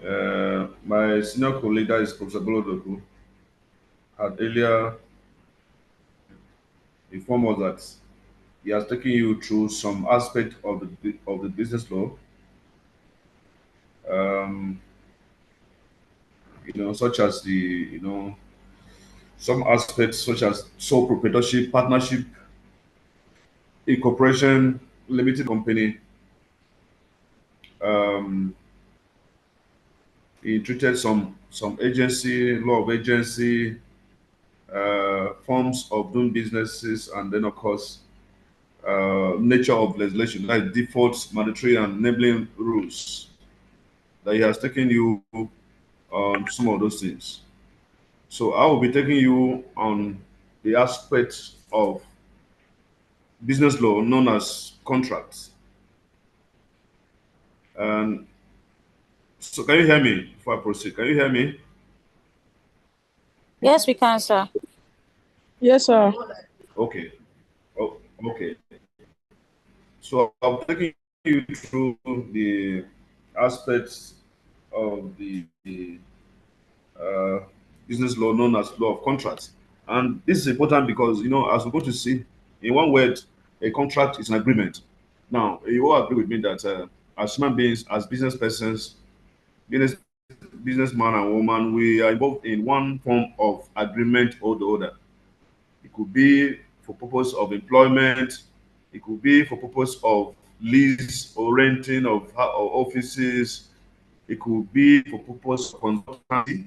My senior colleague, that is Professor Bolodoku, had earlier informed us that he has taken you through some aspect of the business law, um, such as the some aspects such as sole proprietorship, partnership, incorporation, limited company. Um, he treated some agency, law of agency, forms of doing businesses, and then of course nature of legislation, like defaults, mandatory and enabling rules. That he has taken you on some of those things. So I will be taking you on the aspects of business law known as contracts. And so, can you hear me before I proceed? Can you hear me? Yes, we can, sir. Yes, sir. Okay. Oh, okay. So I'm taking you through the aspects of the uh, business law known as law of contracts. And this is important because, as we're going to see, in one word, a contract is an agreement. Now, you all agree with me that as human beings, as business persons, business businessman and woman, we are involved in one form of agreement or the other. It could be for purpose of employment. It could be for purpose of lease or renting of offices. It could be for purpose of consultancy,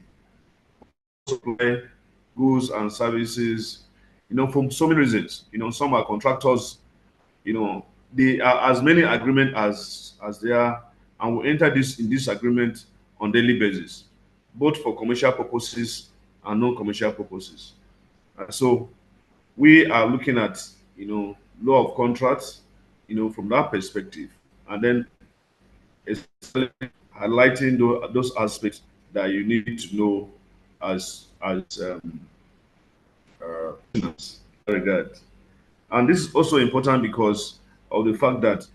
supply goods and services. For so many reasons. Some are contractors. They are as many agreement as they are, and we enter this in this agreement on daily basis, both for commercial purposes and non-commercial purposes. So we are looking at law of contracts, from that perspective, and then especially highlighting those aspects that you need to know as in that regard. And this is also important because of the fact that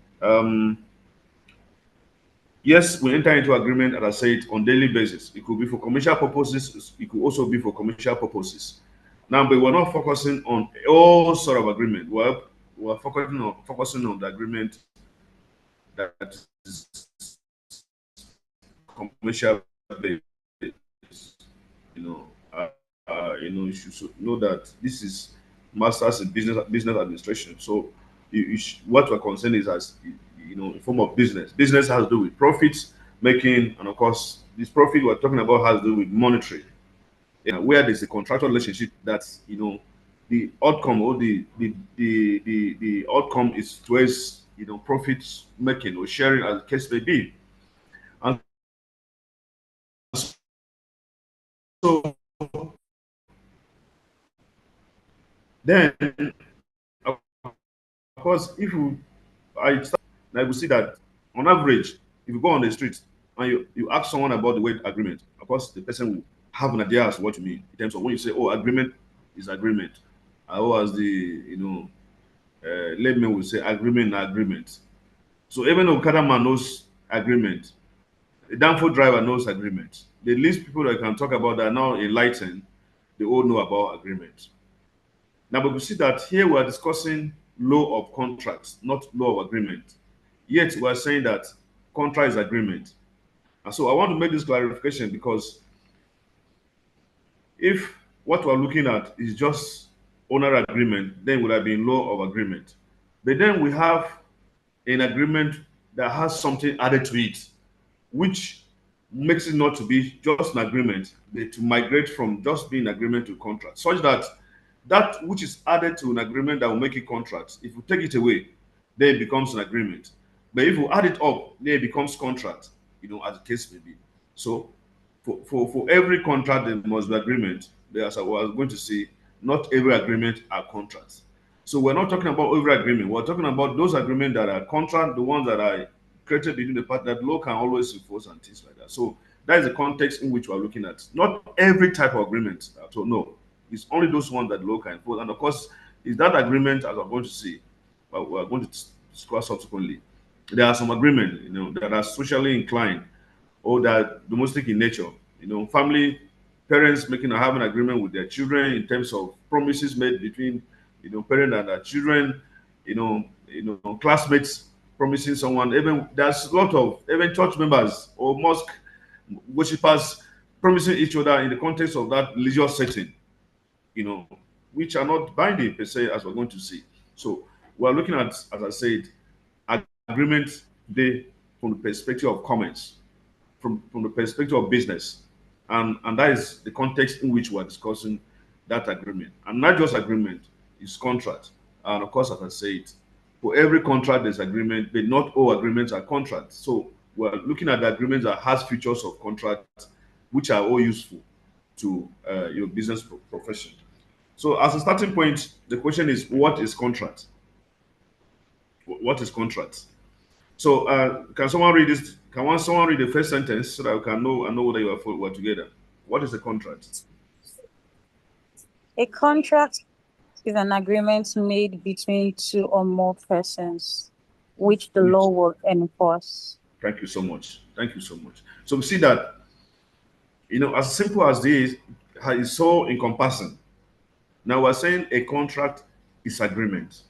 yes, we enter into agreement, as I said, on daily basis. It could be for commercial purposes. It could also be for commercial purposes. Now, but we're not focusing on all sort of agreement. We're focusing on the agreement that is commercial based. You know, you should know that this is masters in business administration. So, what we're concerned is as in form of business. Business has to do with profits making, and of course, this profit we're talking about has to do with monetary. Where there's a contractual relationship that's the outcome or the outcome is towards profits making or sharing as the case may be. And so then of course if you I start, I will see that on average, if you go on the street and you ask someone about the word agreement, of course the person will have an idea as to what you mean in terms of when you say, oh, agreement is agreement. Or as the layman will say agreement na agreement. So even though Okada man knows agreement, the downfall driver knows agreement. The least people that can talk about that are now enlightened, they all know about agreement. Now, but we see that here we are discussing law of contracts, not law of agreement. Yet we are saying that contract is agreement. And so I want to make this clarification because if what we're looking at is just owner agreement, then would have been law of agreement. But then we have an agreement that has something added to it, which makes it not to be just an agreement, but to migrate from just being agreement to contract, such that that which is added to an agreement that will make it contract, if we take it away, then it becomes an agreement. But if we add it up, then it becomes contract, as the case may be. So for every contract, there must be agreement. But as I was going to say, not every agreement are contracts. So we're not talking about every agreement. We're talking about those agreements that are contract, the ones that are created between the part that law can always enforce and things like that. So that is the context in which we're looking at. Not every type of agreement at all. No, it's only those ones that law can enforce. And of course, is that agreement, as I'm going to see, but we're going to discuss subsequently. There are some agreements, that are socially inclined, or that are domestic in nature. Family, parents making or having agreement with their children in terms of promises made between parent and their children. Classmates promising someone. Even there's a lot of even church members or mosque worshippers promising each other in the context of that religious setting. You know, which are not binding per se, as we're going to see. So we're looking at, as I said, agreement today from the perspective of commerce, from the perspective of business, and that is the context in which we're discussing that agreement, and not just agreement, it's contract. And of course, as I said, for every contract there's agreement, but not all agreements are contracts. So we're looking at the agreements that has features of contract, which are all useful to your business profession. So as a starting point, the question is, what is contract? What is contract? So can someone read this? Someone read the first sentence so that we can know and know whether you are we're together? What is a contract? A contract is an agreement made between two or more persons, which the law Which, will enforce. thank you so much. Thank you so much. So we see that as simple as this is so encompassing. Now we're saying a contract is agreement.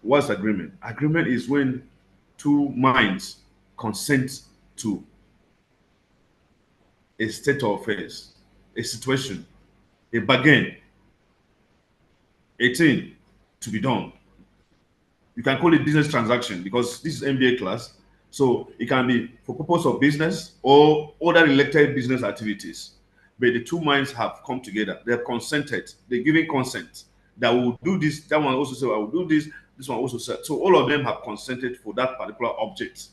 What's agreement? Agreement is when two minds consent to a state of affairs, a situation, a bargain, a thing to be done. You can call it business transaction because this is MBA class. So it can be for purpose of business or other related business activities. But the two minds have come together. They have consented. They're giving consent that will do this. That one also said, I will do this. This one also said. So all of them have consented for that particular object.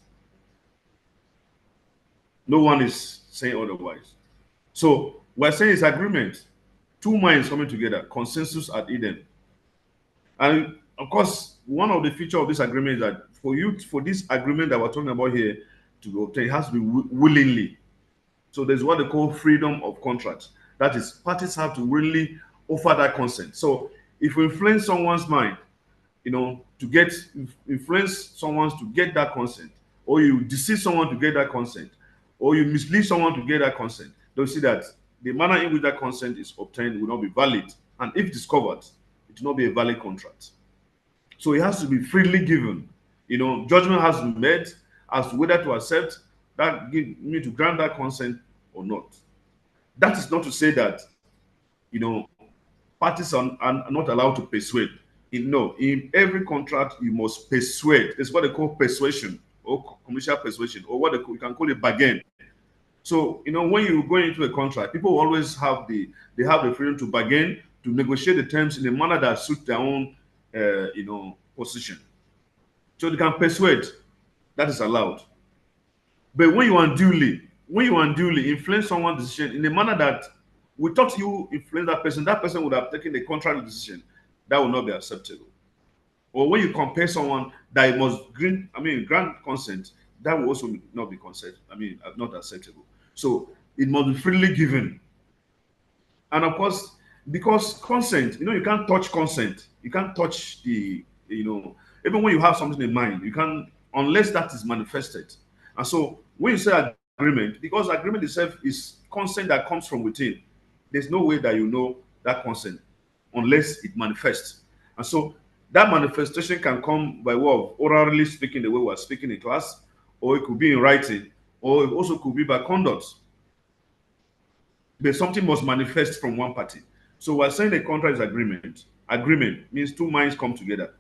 No one is saying otherwise. So we're saying it's agreement. Two minds coming together, consensus at Eden. And of course, one of the feature of this agreement is that for this agreement that we're talking about here to be obtained, it has to be willingly. So there's what they call freedom of contract. That is, parties have to really offer that consent. So if you influence someone's mind, to get influence someone to get that consent, or you deceive someone to get that consent, or you mislead someone to get that consent, they'll see that the manner in which that consent is obtained will not be valid. And if discovered, it will not be a valid contract. So it has to be freely given. Judgment has to be made as to whether to accept that, give me to grant that consent or not. That is not to say that you know parties are not allowed to persuade. No, in every contract you must persuade. It's what they call persuasion or commercial persuasion, or what you can call it bargain. So when you go into a contract, people always have the freedom to bargain, to negotiate the terms in a manner that suits their own position. So they can persuade. That is allowed. But when you unduly influence someone's decision in a manner that without you influence that person would have taken a contrary decision, that will not be acceptable. Or when you compare someone that must grant consent, that will also not be consent. Not acceptable. So it must be freely given. And of course, because consent, you can't touch consent. You can't touch even when you have something in mind, you can't unless that is manifested. And so when you say agreement, because agreement itself is consent that comes from within, there's no way that you know that consent unless it manifests. And so that manifestation can come by way of orally speaking the way we're speaking in class, or it could be in writing, or it also could be by conduct. But something must manifest from one party. So we're saying the contract is agreement. Agreement means two minds come together,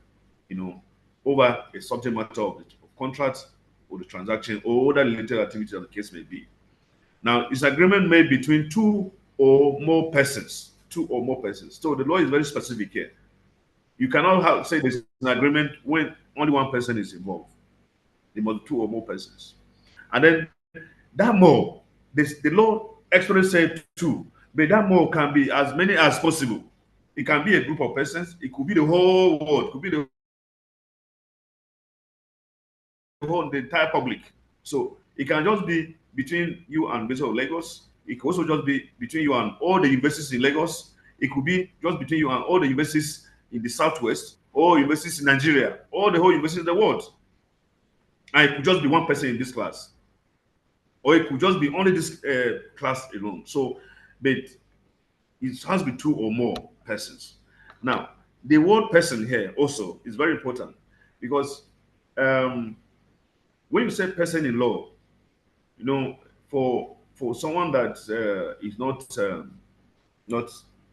you know, over a subject matter of the contract or the transaction or other related activity as the case may be. Now, it's agreement made between two or more persons. Two or more persons. So the law is very specific here. You cannot say there's an agreement when only one person is involved. There must be two or more persons. And then that more, the law actually said two, but that more can be as many as possible. It can be a group of persons. It could be the whole world. It could be the entire public. So it can just be between you and Bishop of Lagos. It could also just be between you and all the universities in Lagos. It could be just between you and all the universities in the southwest, all universities in Nigeria, all the whole universities in the world. And it could just be one person in this class. or it could just be only this class alone. So, but it has to be two or more persons. Now, the word person here also is very important because um, when you say person in law, you know, for someone that is not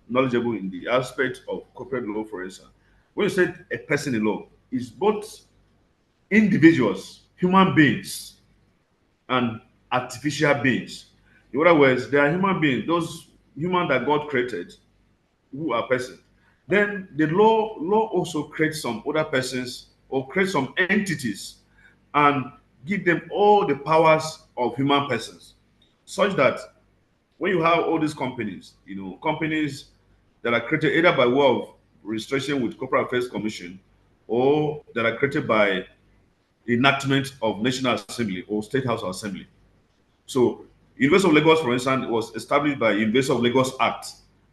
knowledgeable in the aspect of corporate law, for instance, when you say a person in law, is both individuals, human beings, and artificial beings. In other words, there are human beings, those human that God created, who are persons. Then the law also creates some other persons or creates some entities and give them all the powers of human persons, such that when you have all these companies, companies that are created either by way of registration with Corporate Affairs Commission or that are created by enactment of National Assembly or State House Assembly. So University of Lagos, for instance, was established by University of Lagos Act.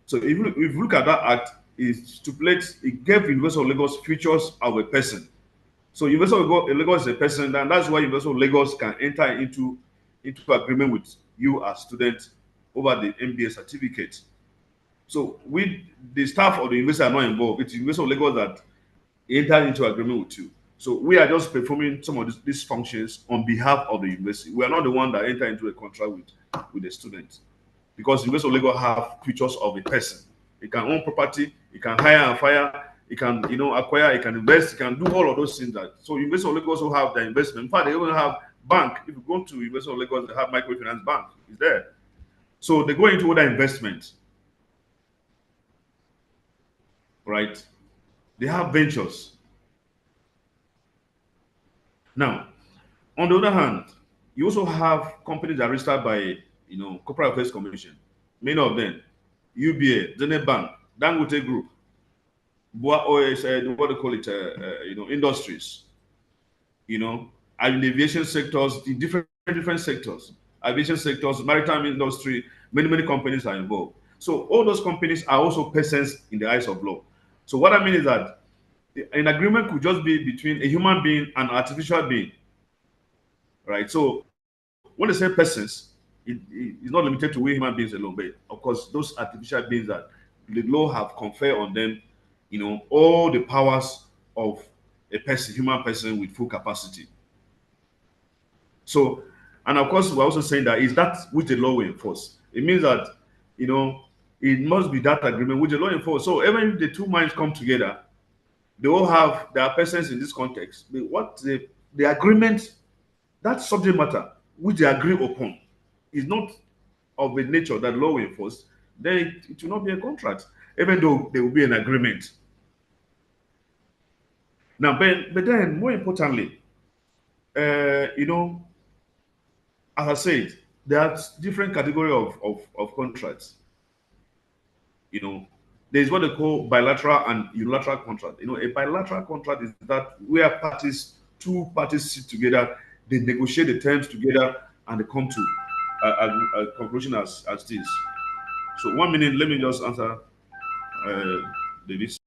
So if you look at that act, it gave University of Lagos features of a person. So University of Lagos is a person, and that's why University of Lagos can enter into agreement with you as student over the MBA certificate. So we the staff of the university are not involved. It's University of Lagos that enter into agreement with you. So we are just performing some of these functions on behalf of the university. We are not the one that enter into a contract with the student, because University of Lagos have features of a person. It can own property, it can hire and fire, it can acquire, it can invest, it can do all of those things. That so University of Lagos also have the investment. In fact, they even have bank. If you go to University of Lagos, they have microfinance bank. It's there. So they go into other investments, right? They have ventures. Now, on the other hand, you also have companies that are registered by Corporate Affairs Commission. Many of them, UBA, Zenith Bank, Dangote Group, what do you call it, industries, and the aviation sectors, the different sectors, aviation sectors, maritime industry, many companies are involved. So all those companies are also persons in the eyes of law. So what I mean is that an agreement could just be between a human being and an artificial being, right? So when they say persons, it's not limited to we human beings alone, but of course those artificial beings that the law have conferred on them, all the powers of a person, human person with full capacity. So, and of course, we're also saying that is that which the law will enforce. It means that you know it must be that agreement which the law enforce. So, even if the two minds come together, they all have their persons in this context. The agreement, that subject matter which they agree upon, is not of a nature that law will enforce. Then it will not be a contract, even though there will be an agreement. Now, but then more importantly, you know, as I said, there are different category of contracts. You know, there's what they call bilateral and unilateral contract. A bilateral contract is that where two parties sit together, they negotiate the terms together, and they come to a conclusion as this. So 1 minute, let me just answer this.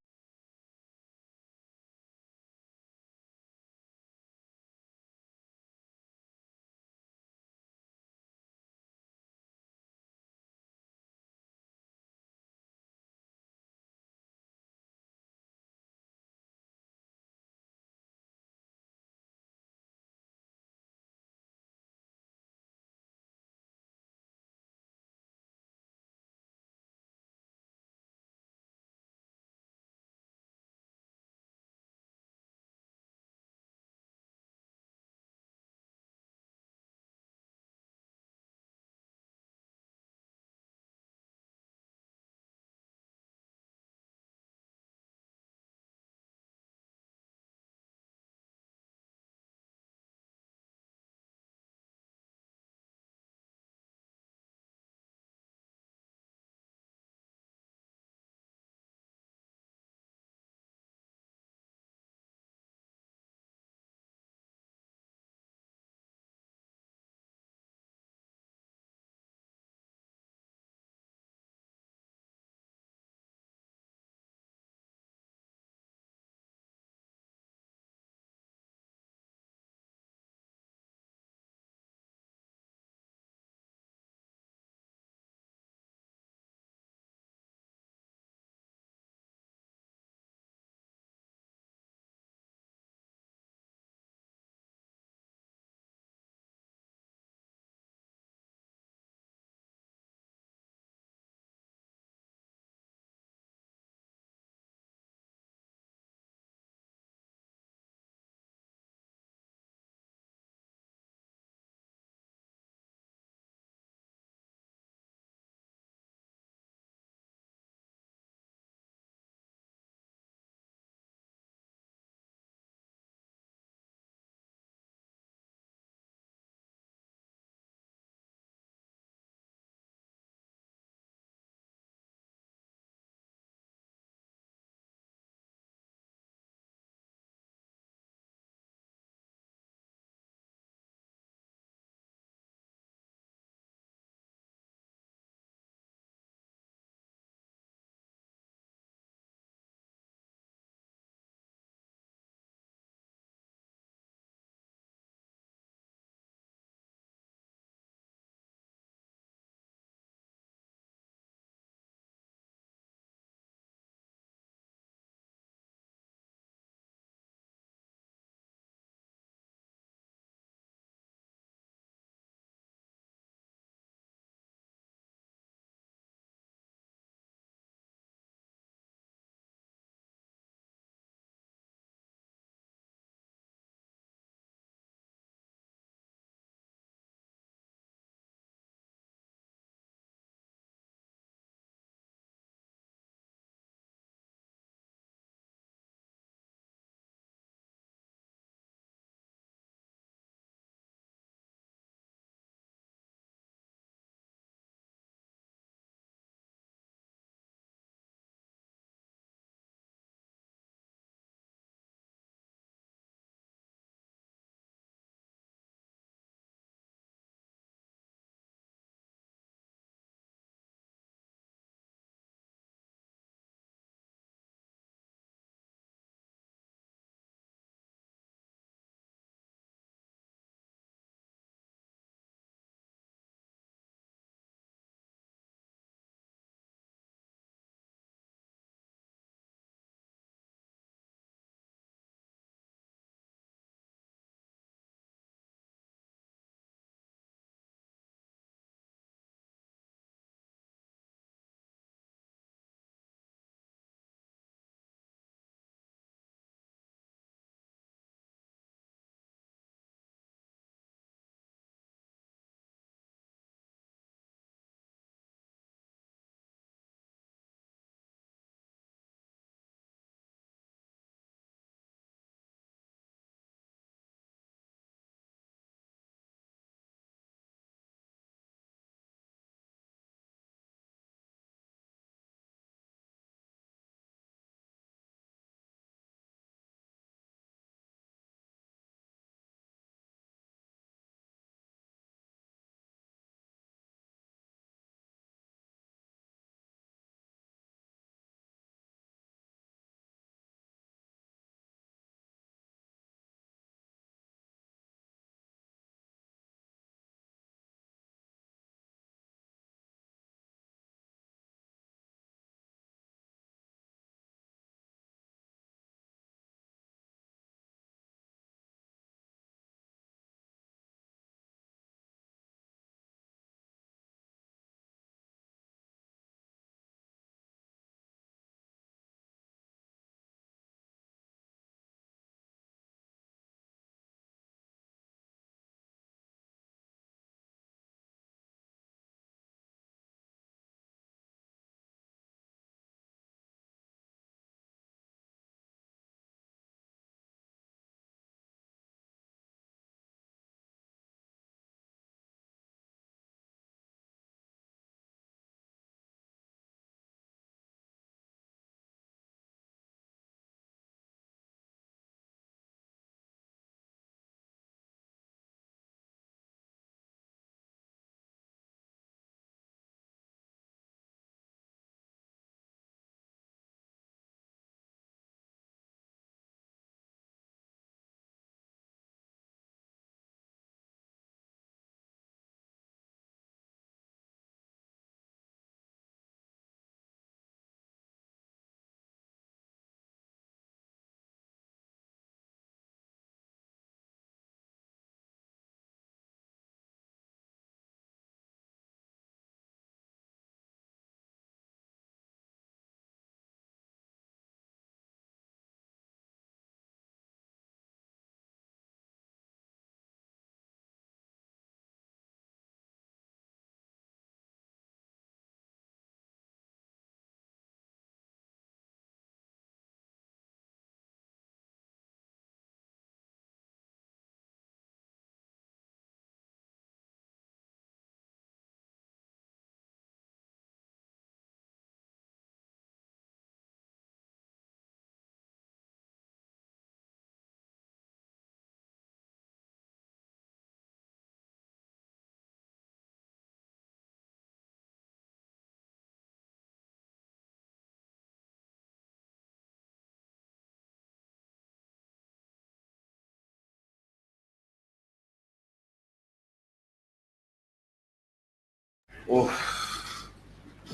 Oh,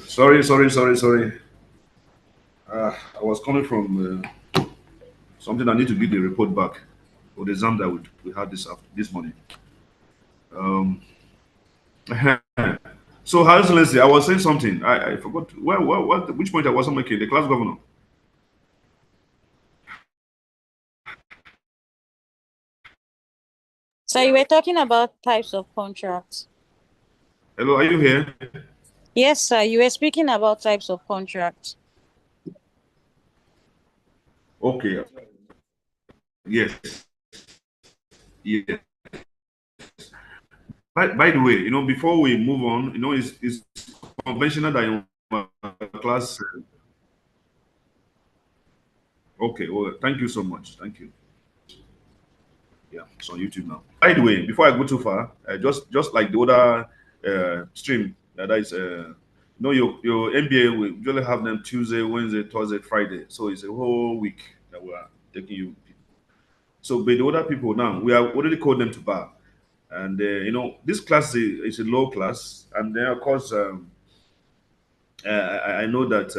sorry. I was coming from something. I need to give the report back for the exam that we had this morning. Um, so, Her Excellency, I was saying something. I forgot which point I wasn't making. The class governor. So you were talking about types of contracts. Hello, are you here? Yes, sir. You were speaking about types of contracts. Okay. Yes. Yes. By the way, before we move on, it's conventional that in my class. Okay. Well, thank you so much. Thank you. Yeah, it's on YouTube now. By the way, before I go too far, just like the other stream that is, your MBA, we usually have them Tuesday, Wednesday, Thursday, Friday. So it's a whole week that we are taking you. So, but the other people now, we have already called them to bar, and this class is a low class, and then of course, I know that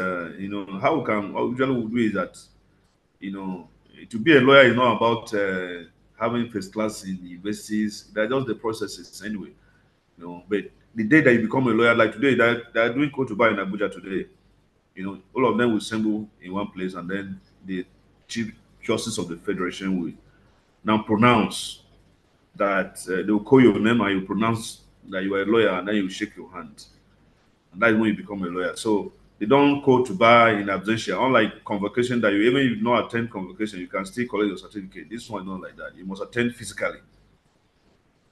how we can what we usually would do is that you know to be a lawyer is not about having first class in the universities. They're just the processes anyway. But the day that you become a lawyer, like today, they're doing court to bar in Abuja today. All of them will assemble in one place, and then the chief justice of the federation will now pronounce that they will call your name and you pronounce that you are a lawyer, and then you shake your hand, and that's when you become a lawyer. So they don't go to bar in absentia. Unlike convocation, that you even if you not attend convocation, you can still collect your certificate. This one is not like that. You must attend physically,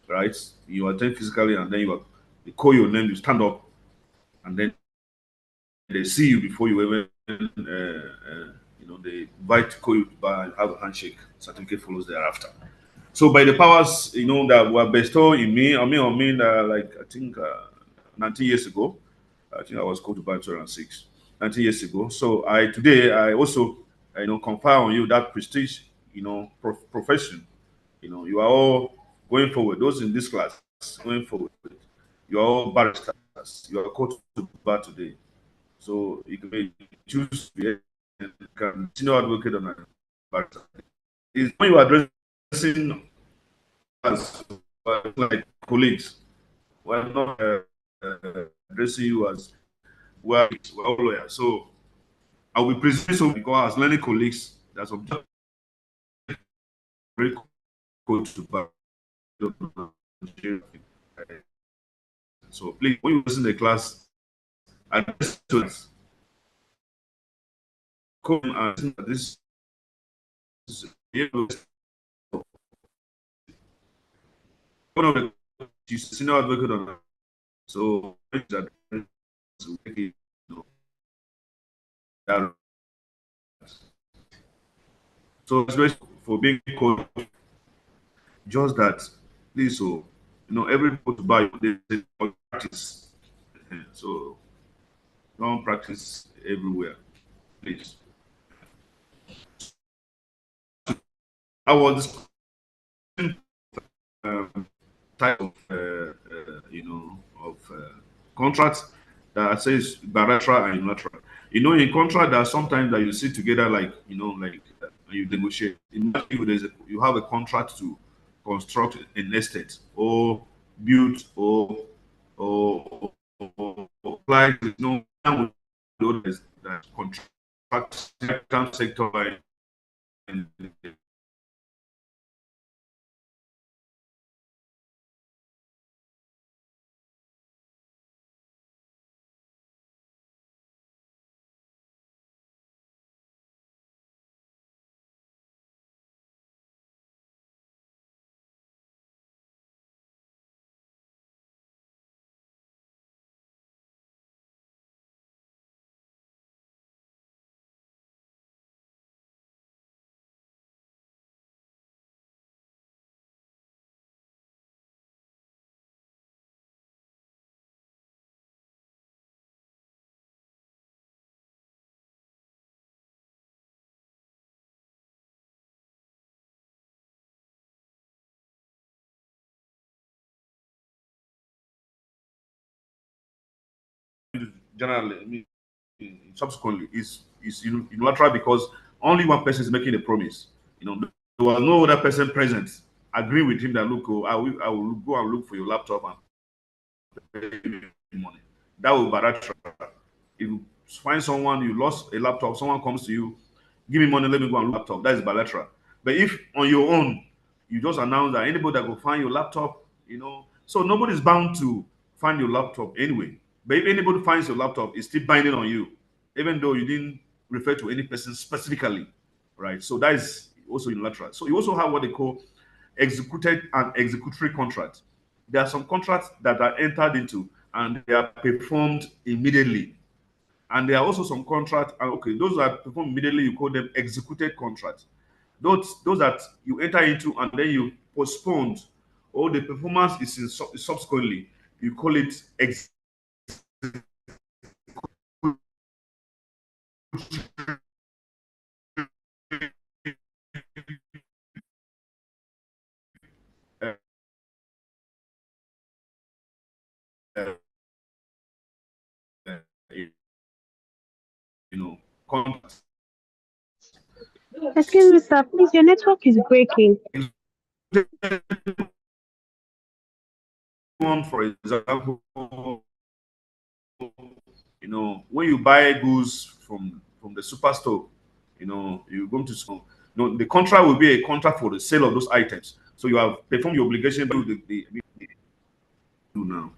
right? You attend physically, and then they call your name, you stand up, and then they see you before you even they invite to call you to bar and have a handshake. Certificate follows thereafter. So by the powers that were bestowed in me, like I think 19 years ago, I think I was called to bar in 2006, 19 years ago. So I also confer on you that prestige, profession. You are all going forward. Those in this class going forward, you are all barristers. You are called to bar today. So you can choose to be senior advocate or a barrister. It's when you are addressing us like colleagues. We're not addressing you as we're all lawyers. So I'll be presenting so because as many colleagues, there's some very code to back. So please, when you listen to the class, address to us. Come and think that this is one of the senior advocate on that. So that. So especially for being called, just that please, so every put to buy they practice. So don't practice everywhere, please. I was um, type of contracts that says bilateral and unilateral. In contract, there are sometimes that you sit together like you negotiate. If you have a contract to construct an estate or build or like that contract sector and generally, I mean, subsequently is unilateral because only one person is making a promise. There was no other person present agree with him that look, oh, I will go and look for your laptop and pay me money. That will be bilateral. If you find someone you lost a laptop, someone comes to you, give me money, let me go and look laptop. That is bilateral. But if on your own you just announce that anybody that will find your laptop, so nobody's bound to find your laptop anyway. But if anybody finds your laptop, it's still binding on you, even though you didn't refer to any person specifically, right? So that is also unilateral. So you also have what they call executed and executory contracts. There are some contracts that are entered into and they are performed immediately. And there are also some contracts, and okay, those that are performed immediately, you call them executed contracts. Those that you enter into and then you postponed, or the performance is subsequently, you call it uh, uh, uh, contracts. Excuse me, sir. Please, your network is breaking. One, for example, when you buy goods from the superstore, you're going to school. The contract will be a contract for the sale of those items. So you have performed your obligation to the do now.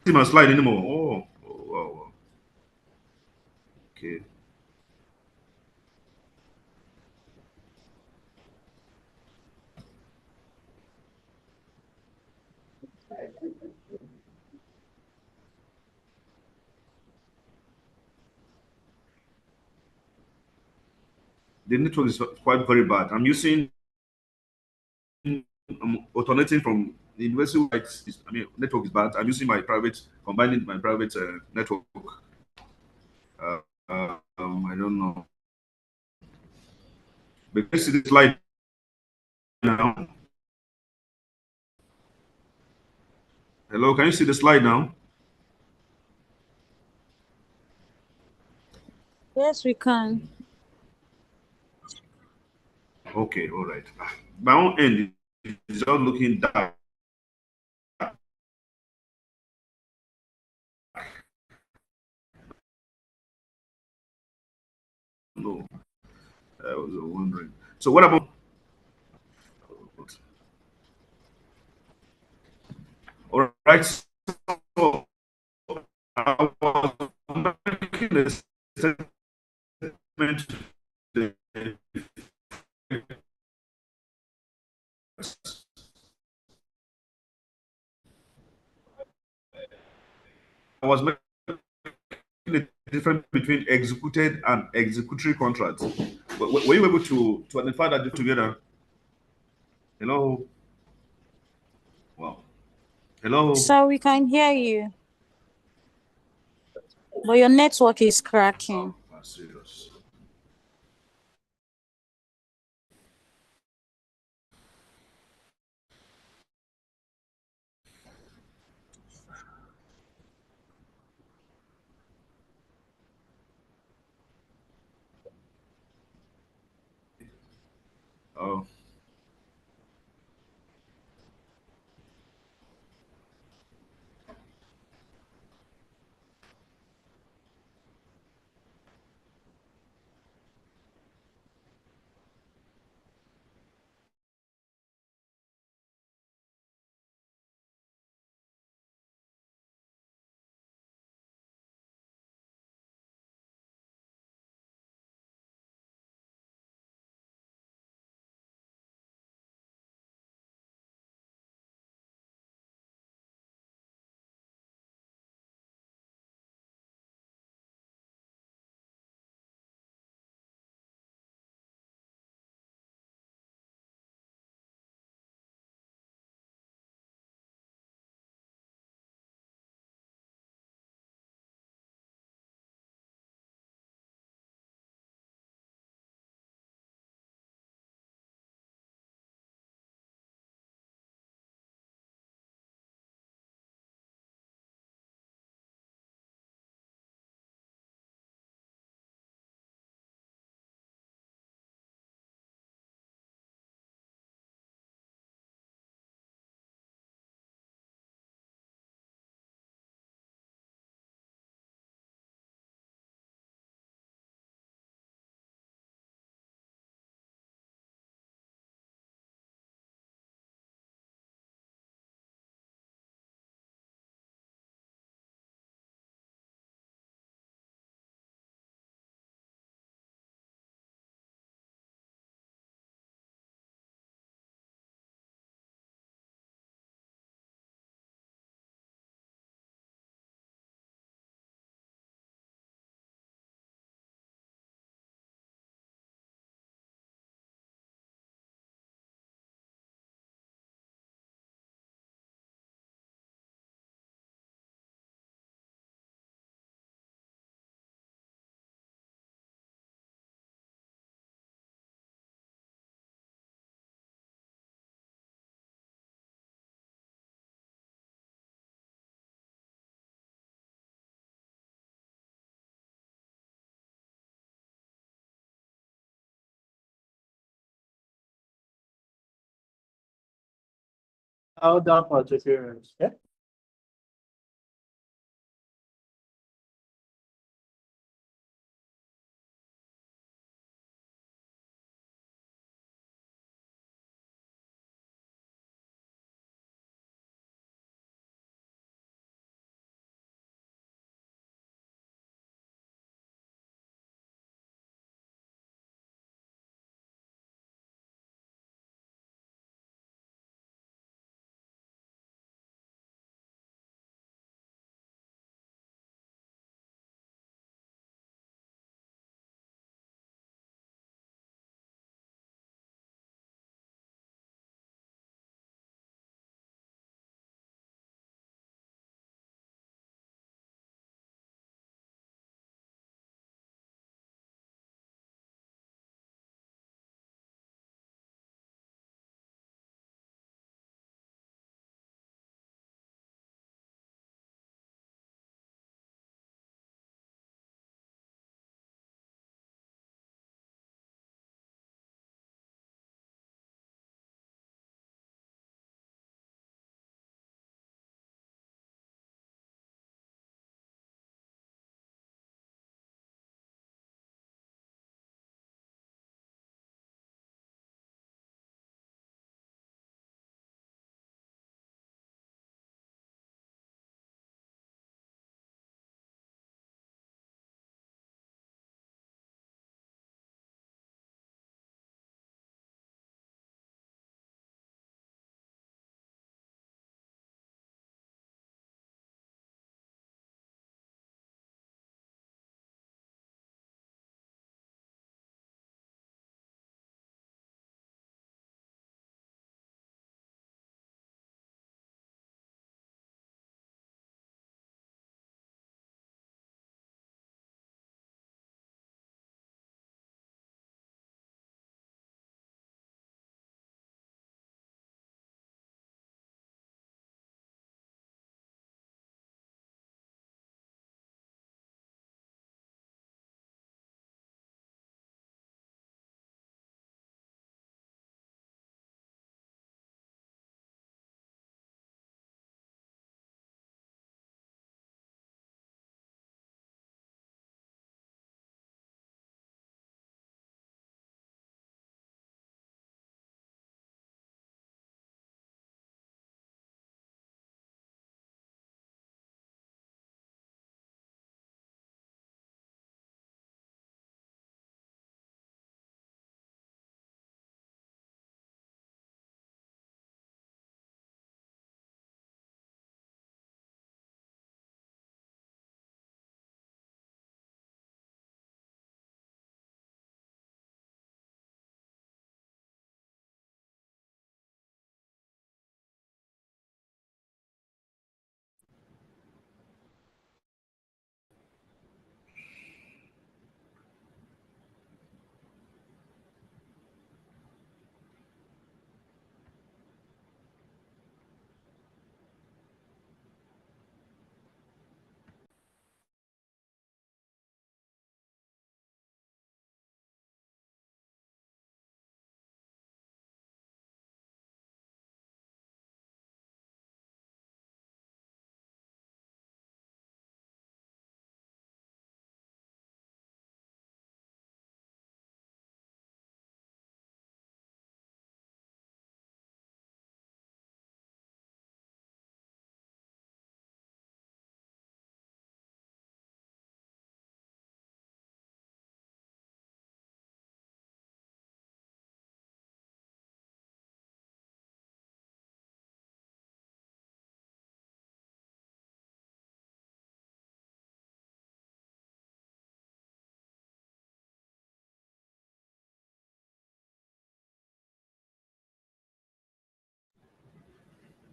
See my slide anymore. Oh, wow, wow. Okay. The network is quite very bad. I'm alternating from the university I mean, network is bad. I'm using my private, combining my private network. I don't know. But can you see the slide now? Hello, can you see the slide now? Yes, we can. Okay, all right. My own end is just looking dark. No, I was wondering. So what about? All right. So I was making a statement. I was making the difference between executed and executory contracts. Were you able to identify that together? Hello. Wow. Hello. So we can hear you, but your network is cracking. Oh, that's serious. Oh, I'll down for interference. Yeah.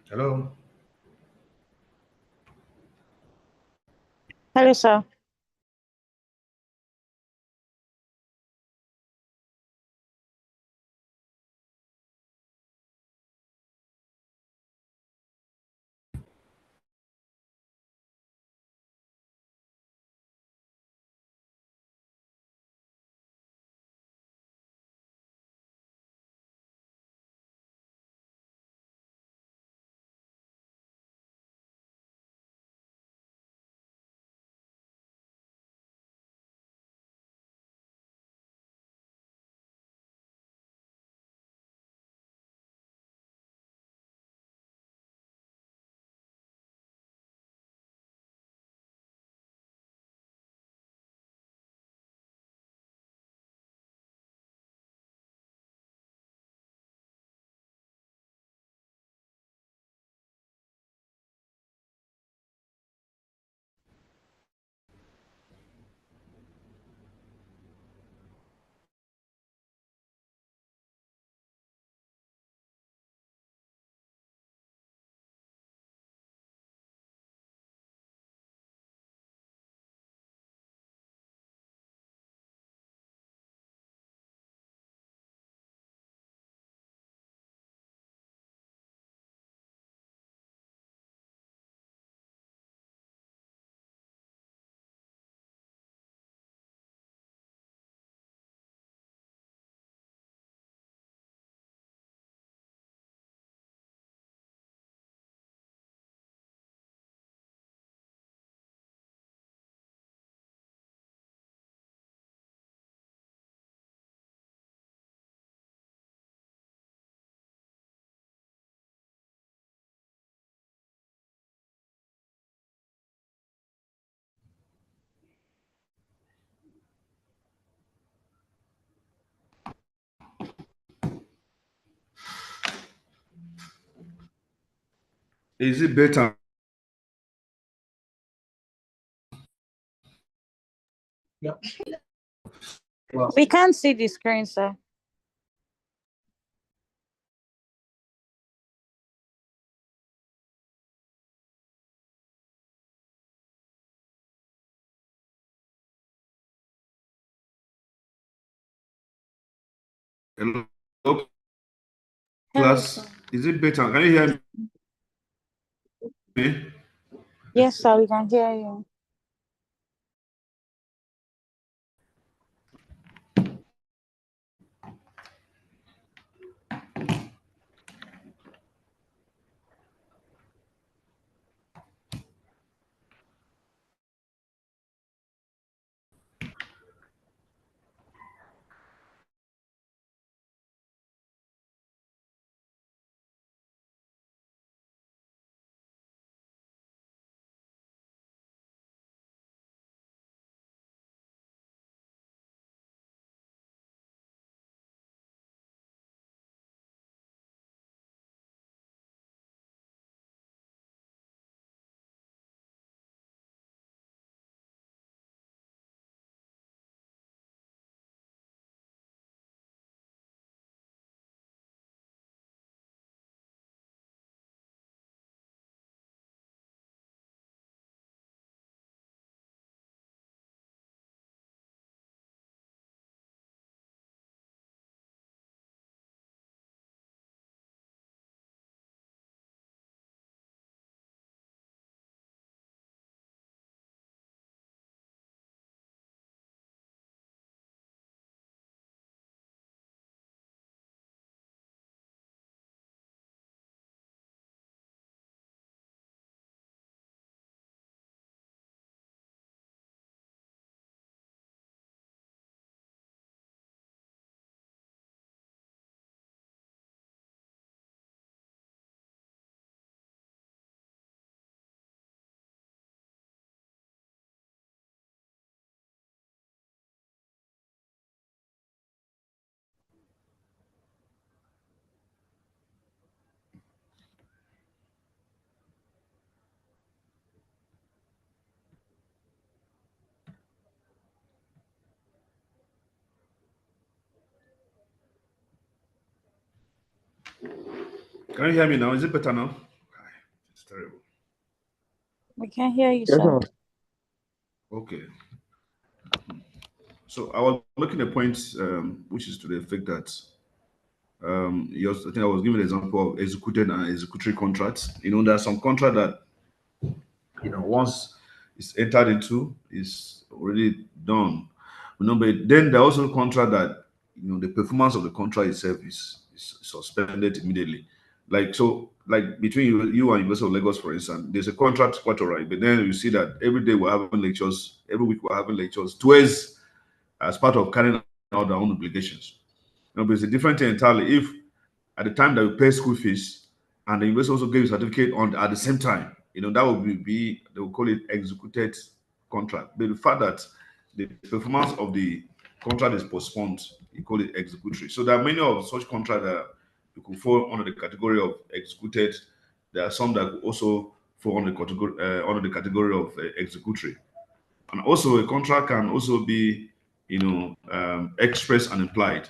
Hello. Hello, sir. Is it better? Yeah. Well, We can't see the screen, sir. Hello, Hello, sir. class. Is it better? Can you hear me? Yes, sir, we can hear you. Can you hear me now? Is it better now? It's terrible. We can hear you, yes, sir. sir. Okay. So I was making a point, which is to the effect that I think I was giving an example of executed and executory contracts. There are some contract that once it's entered into, is already done. But then there are also contract that the performance of the contract itself is suspended immediately. Like so, like between you and University of Lagos, for instance, there's a contract quite all right, but then you see that every day we're having lectures, every week we're having lectures, twice as part of carrying out our own obligations. But it's a different thing entirely. If at the time that you pay school fees and the university also gave you certificate on at the same time, that would be they will call it executed contract. But the fact that the performance of the contract is postponed, you call it executory. So there are many of such contracts that you could fall under the category of executed. There are some that could also fall under the category of executory. And also, a contract can also be, express and implied.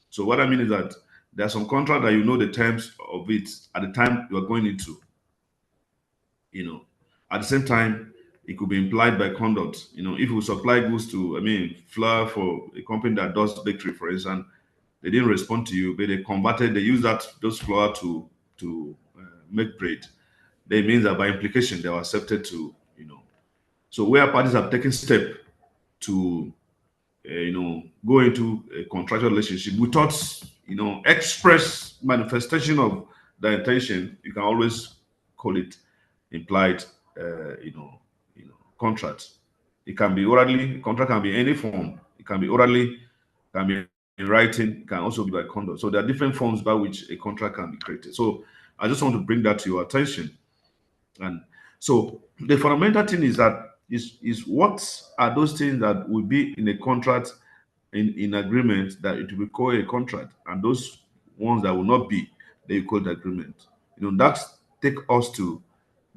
So what I mean is that there are some contract that the terms of it at the time you are going into. You know, at the same time, it could be implied by conduct. If you supply goods to, flour for a company that does bakery, for instance, they didn't respond to you, but they use those flour to make bread. That means that by implication they were accepted to. So where parties have taken step to go into a contractual relationship without express manifestation of the intention, you can always call it implied contract. It can be orally. Contract can be any form. It can be orally, can be in writing, it can also be by conduct. So there are different forms by which a contract can be created. So I just want to bring that to your attention. And so the fundamental thing is that is what are those things that will be in a contract, in agreement, that it will be called a contract, and those ones that will not be, they call the agreement. That take us to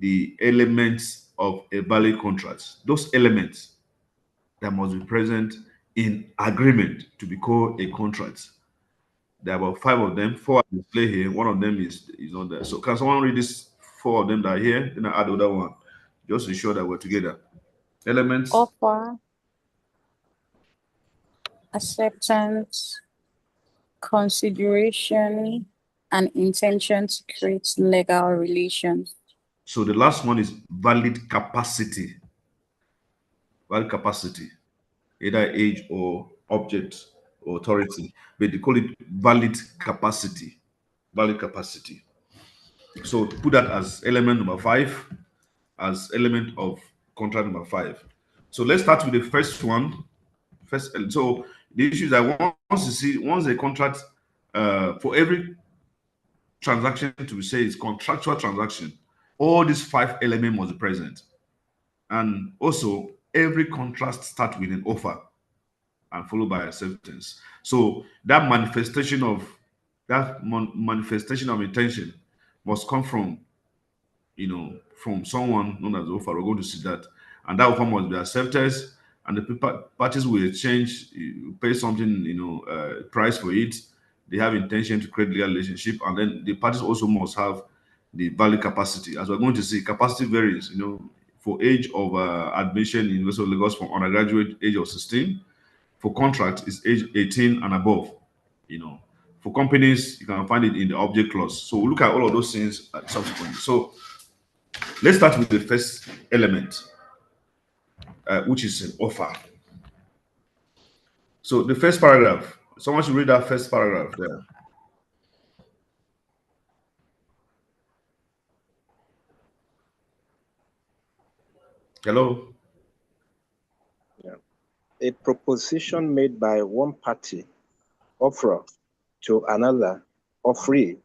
the elements of a valid contract. Those elements that must be present in agreement to be called a contract. There are about 5 of them. 4 are displayed here. One of them is not there. So can someone read this 4 of them that are here? Then I add the other one, just to ensure that we're together. Elements. Offer, acceptance, consideration, and intention to create legal relations. So the last one is valid capacity. Valid capacity, either age or object or authority, but they call it valid capacity. Valid capacity. So put that as element number 5, as element of contract number 5. So let's start with the first one. So the issue is that once a contract, for every transaction to be said is contractual transaction, all these 5 elements must be present. And also, every contract starts with an offer and followed by acceptance. So that manifestation of intention must come from someone known as the offer. We're going to see that, and that offer must be accepted, and the parties will exchange, pay something, price for it. They have intention to create legal relationship, and then the parties also must have the valid capacity. As we're going to see, capacity varies. For age of admission in University of Lagos, from undergraduate age of 16. For contract, it's age 18 and above. For companies, you can find it in the object clause. So we'll look at all of those things subsequently. So let's start with the first element, which is an offer. So the first paragraph, someone should read that first paragraph there. Hello? A proposition made by one party, offerer, to another, offeree,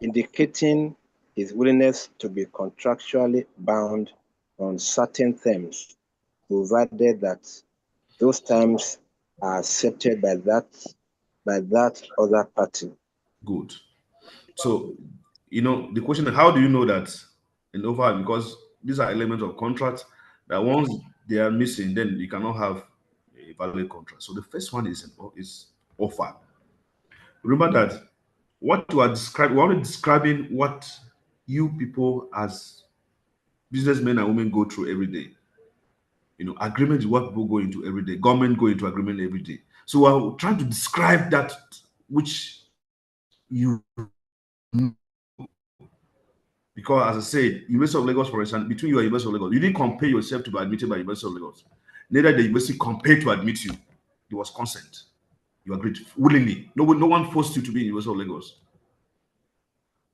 indicating his willingness to be contractually bound on certain terms, provided that those terms are accepted by that other party. Good. So, the question is, how do you know that an offer? Because these are elements of contract that once they are missing, then you cannot have a valid contract. So the first one is offer. Remember that we're describing what you people as businessmen and women go through every day. Agreement is what people go into every day. Government go into agreement every day. So we're trying to describe that which you know. Because as I said, University of Lagos, for instance, between you and University of Lagos, you didn't compare yourself to be admitted by University of Lagos. Neither the university compared to admit you. There was consent. You agreed willingly. No one forced you to be in University of Lagos.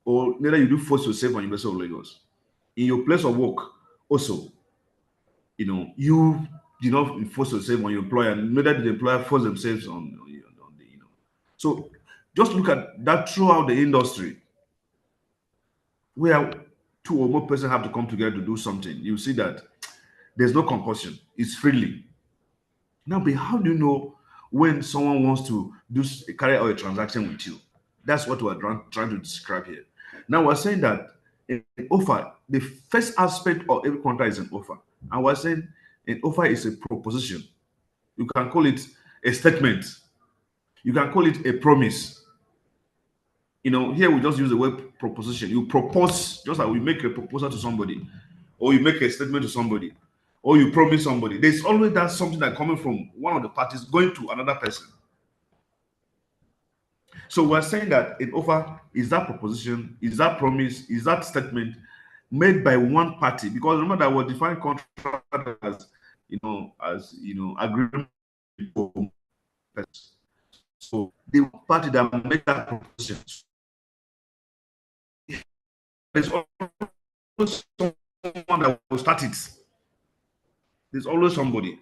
Or neither you do force yourself on University of Lagos. In your place of work, also, you did not force yourself on your employer, neither did the employer force themselves on the. So just look at that throughout the industry, where 2 or more persons have to come together to do something. You see that there's no compulsion, it's freely. Now, but how do you know when someone wants to carry out a transaction with you? That's what we're trying to describe here. Now, we're saying that an offer, the first aspect of every contract is an offer. And we're saying an offer is a proposition. You can call it a statement, you can call it a promise. Here we just use the word proposition. You propose, just like we make a proposal to somebody, or you make a statement to somebody, or you promise somebody. There's always that something that coming from one of the parties going to another person. So we're saying that an offer is that proposition, is that promise, is that statement made by one party. Because remember that we're defining contract as agreement. So the party that make that proposition, there's always someone that will start it. There's always somebody.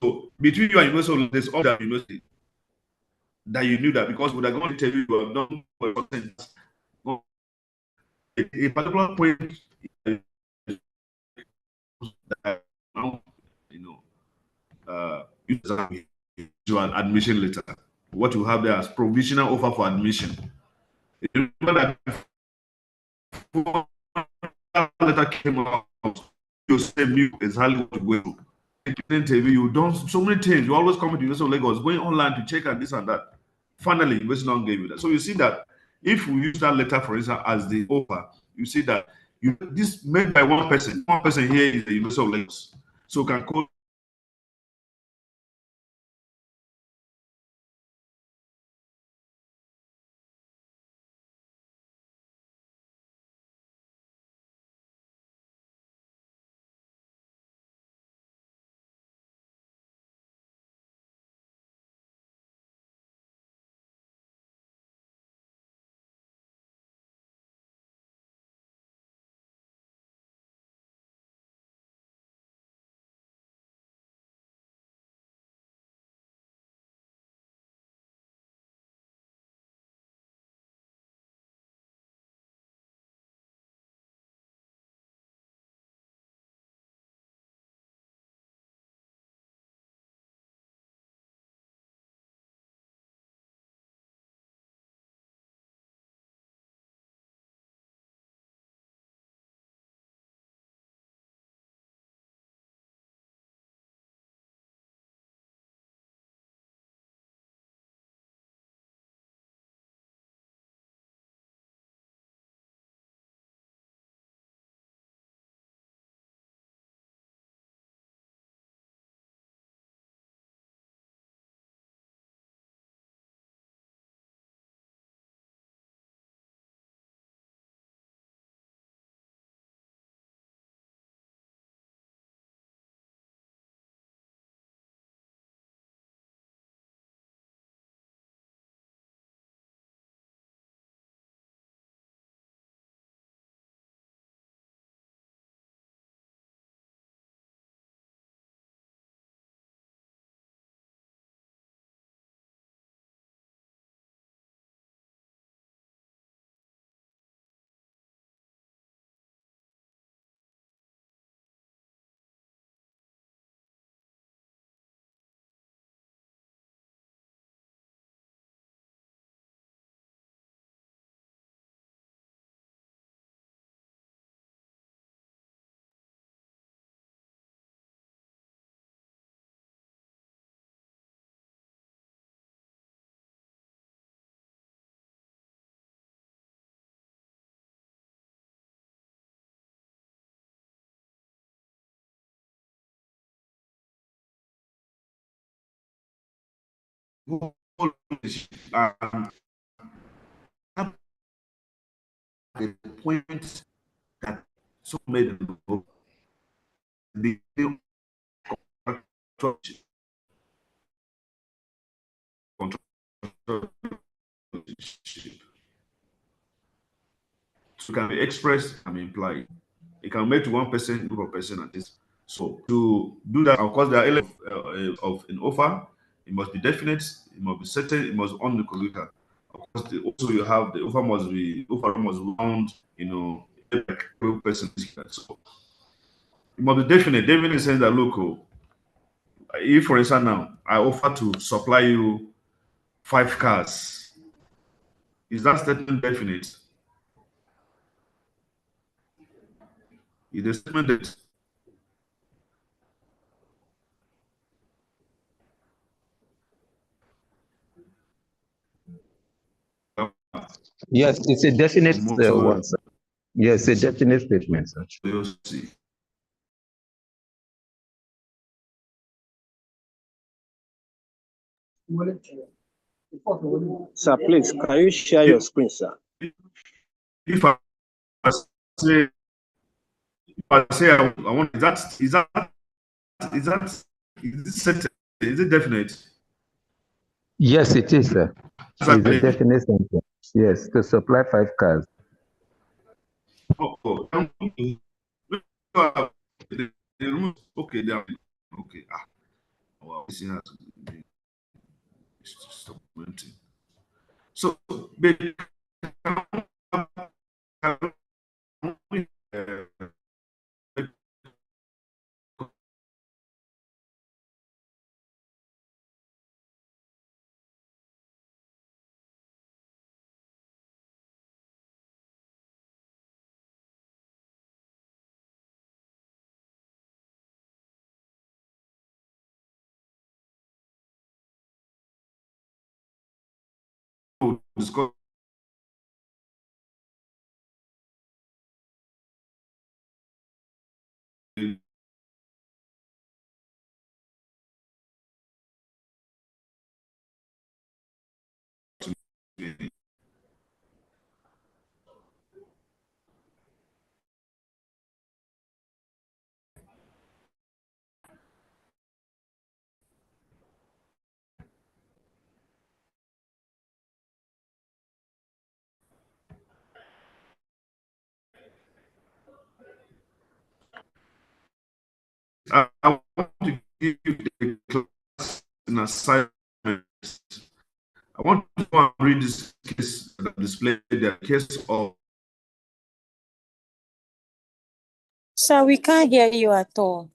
So between you and university, there's all that university that you knew that, because would have gone to tell you have done a particular point that now you an admission letter. What you have there as provisional offer for admission. Remember that that letter came out, you say knew exactly what to go through. Interview, you done so many things. You always come to University of Lagos, going online to check and this and that. Finally, University now gave you that. So you see that if we use that letter, for instance, as the offer, you see that this made by one person. One person here is the University of Lagos. So can call um, the point that so made in the book, the so can be expressed, can be implied. It can make to one person, group of person, and this. So to do that, of course, there are elements of an offer. It must be definite. It must be certain. It must be unequivocal. Of course, also you have the offer must round. Like every person. So it must be definite. Definite in the sense that look, if for instance now I offer to supply you 5 cars, is that statement definite? Is the statement that Yes, it's a definite most one, sir. Yes, a definite statement, sir. you see? Sir, please, can you share your screen, sir? If I say, I want, is it certain? Is it definite? Yes, it is, sir. As I It's a believe. definite sentence. Yes, to supply 5 cars. Oh, the room, okay, they are okay. Wow, this has to be stop commenting. So, baby, we'll discuss I want to give the class an assignment. I want to go and read this case that displayed the case of. Sir, we can't hear you at all.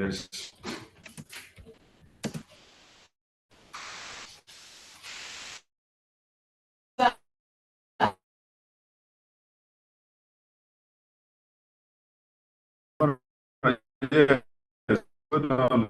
Yes. Yes. Hold on.